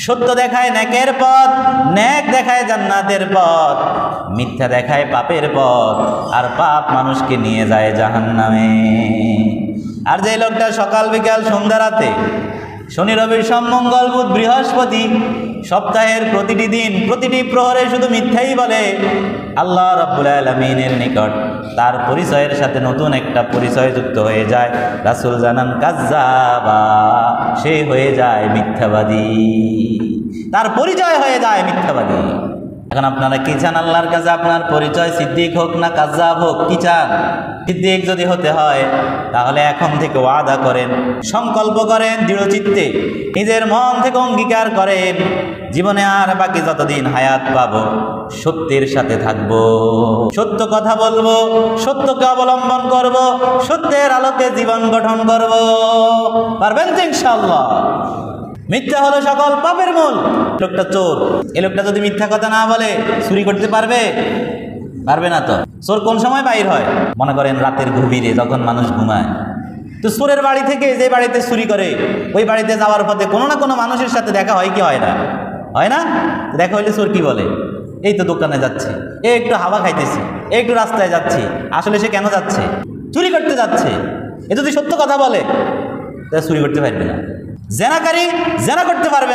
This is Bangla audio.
সত্য দেখায় নেকের পথ, নেক দেখায় জান্নাতের পথ, মিথ্যা দেখায় পাপের পথ, আর পাপ মানুষকে নিয়ে যায় জাহান্নামে। আর যে লোকটা সকাল বিকাল সন্ধ্যা রাতে, শনি রবি সোম মঙ্গল বুধ বৃহস্পতি, সপ্তাহের প্রতিটি দিন প্রতিটি প্রহরে শুধু মিথ্যাই বলে, আল্লাহ রাব্বুল আলামিনের নিকট তার পরিচয়ের সাথে নতুন একটা পরিচয় যুক্ত হয়ে যায়। রাসূল জানান কাজ্জাবা, সে হয়ে যায় মিথ্যাবাদী, তার পরিচয় হয়ে যায় মিথ্যাবাদী। এখন আপনারা কি চান আল্লাহর কাছে? আপনার পরিচয় সিদ্দিক হোক না কাজ্জাব হোক, কি চান? সিদ্দিক যদি হতে হয় তাহলে এখন থেকে ওয়াদা করেন, সংকল্প করেন দৃঢ় চিত্তে, নিজের মন থেকে অঙ্গীকার করেন, জীবনে আর বাকি যতদিন হায়াত পাবো সত্যের সাথে থাকবো, সত্য কথা বলবো, সত্যকে অবলম্বন করব, সত্যের আলোকে জীবন গঠন করব। পারবেন তো ইনশাআল্লাহ? মিথ্যা হলো সকল পাপের মূল। লোকটা চোর, এই লোকটা যদি মিথ্যা কথা না বলে চুরি করতে পারবে? পারবে না। তো চোর কোন সময় বাইর হয়? মনে করেন রাতের গভীরে, যখন মানুষ ঘুমায়। তো চোরের বাড়ি থেকে যে বাড়িতে চুরি করে, ওই বাড়িতে যাওয়ার পথে কোনো না কোনো মানুষের সাথে দেখা হয় কি হয় না? হয় না? দেখা হইলে চোর কি বলে? এই তো দোকানে যাচ্ছে, এ একটু হাওয়া খাইতেছি, এ একটু রাস্তায় যাচ্ছি। আসলে সে কেন যাচ্ছে? চুরি করতে যাচ্ছে। এ যদি সত্য কথা বলে তাহলে চুরি করতে পারবে না। জেনাকারী জেনা করতে পারবে না।